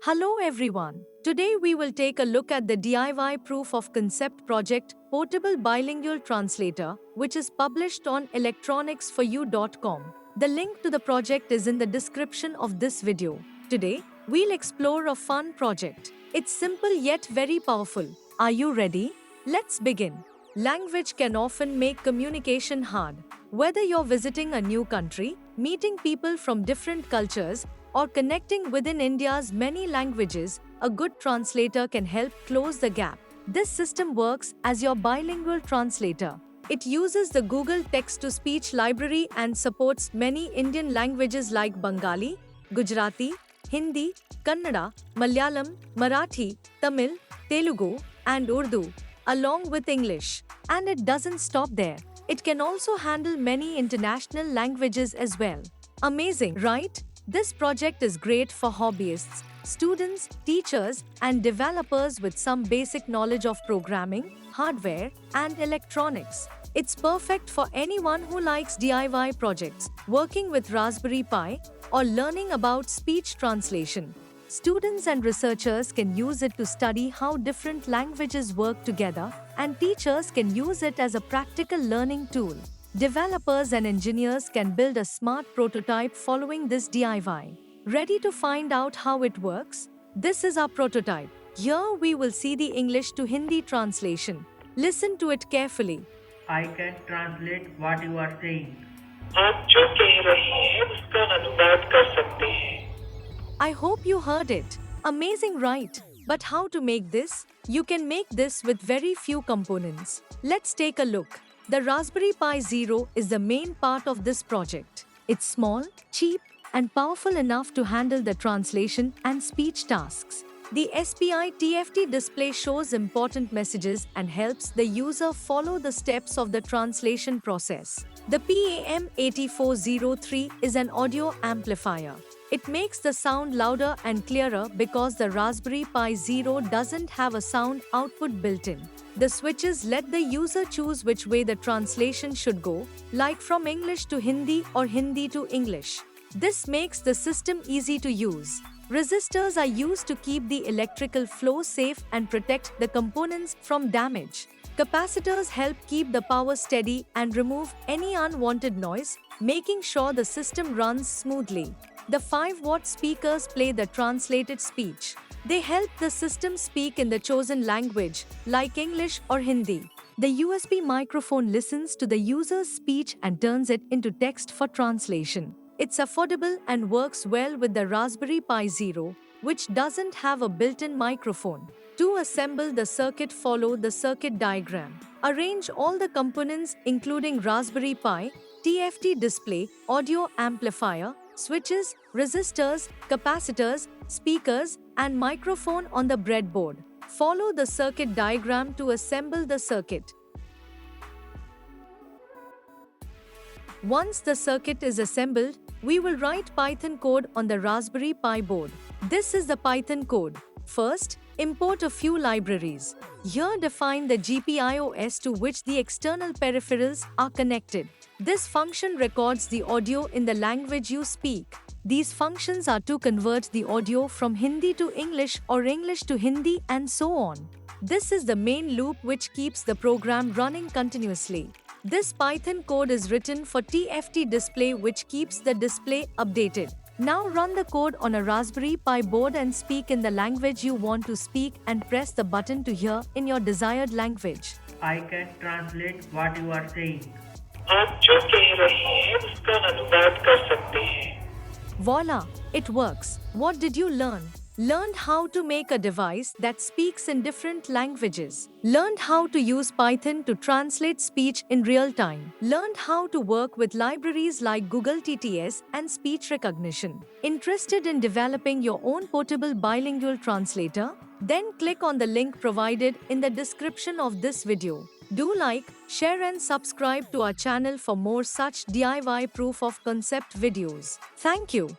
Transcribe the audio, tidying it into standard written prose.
Hello everyone. Today we will take a look at the DIY proof of concept project Portable Bilingual Translator, which is published on electronicsforyou.com. The link to the project is in the description of this video. Today, we'll explore a fun project. It's simple yet very powerful. Are you ready? Let's begin. Language can often make communication hard. Whether you're visiting a new country, meeting people from different cultures, or connecting within India's many languages, a good translator can help close the gap. This system works as your bilingual translator. It uses the Google Text to Speech library and supports many Indian languages like Bengali, Gujarati, Hindi, Kannada, Malayalam, Marathi, Tamil, Telugu, and Urdu, along with English. And it doesn't stop there. It can also handle many international languages as well. Amazing, right? This project is great for hobbyists, students, teachers, and developers with some basic knowledge of programming, hardware, and electronics. It's perfect for anyone who likes DIY projects, working with Raspberry Pi, or learning about speech translation. Students and researchers can use it to study how different languages work together, and teachers can use it as a practical learning tool. Developers and engineers can build a smart prototype following this DIY. Ready to find out how it works? This is our prototype. Here we will see the English to Hindi translation. Listen to it carefully. I can translate what you are saying. आप जो कह रहे हैं उसका अनुवाद कर सकते हैं। I hope you heard it. Amazing, right? But how to make this? You can make this with very few components. Let's take a look. The Raspberry Pi Zero is the main part of this project. It's small, cheap, and powerful enough to handle the translation and speech tasks. The SPI TFT display shows important messages and helps the user follow the steps of the translation process. The PAM8403 is an audio amplifier. It makes the sound louder and clearer because the Raspberry Pi Zero doesn't have a sound output built in. The switches let the user choose which way the translation should go, like from English to Hindi or Hindi to English. This makes the system easy to use. Resistors are used to keep the electrical flow safe and protect the components from damage. Capacitors help keep the power steady and remove any unwanted noise, making sure the system runs smoothly. The 5-watt speakers play the translated speech. They help the system speak in the chosen language, like English or Hindi. The USB microphone listens to the user's speech and turns it into text for translation. It's affordable and works well with the Raspberry Pi Zero, which doesn't have a built-in microphone. To assemble the circuit, follow the circuit diagram. Arrange all the components including Raspberry Pi, TFT display, audio amplifier, switches, resistors, capacitors, speakers, and microphone on the breadboard. Follow the circuit diagram to assemble the circuit. Once the circuit is assembled, we will write Python code on the Raspberry Pi board. This is the Python code. First, import a few libraries. Here define the GPIOS to which the external peripherals are connected. This function records the audio in the language you speak. These functions are to convert the audio from Hindi to English or English to Hindi and so on. This is the main loop which keeps the program running continuously. This Python code is written for TFT display which keeps the display updated. Now run the code on a Raspberry Pi board and speak in the language you want to speak and press the button to hear in your desired language. I can translate what you are saying. आप जो कह रहे हैं उसका अनुवाद कर सकते हैं। Voila! It works. What did you learn? Learned how to make a device that speaks in different languages. Learned how to use Python to translate speech in real time. Learned how to work with libraries like Google TTS and speech recognition. Interested in developing your own portable bilingual translator? Then click on the link provided in the description of this video. Do like, share and subscribe to our channel for more such DIY proof of concept videos. Thank you.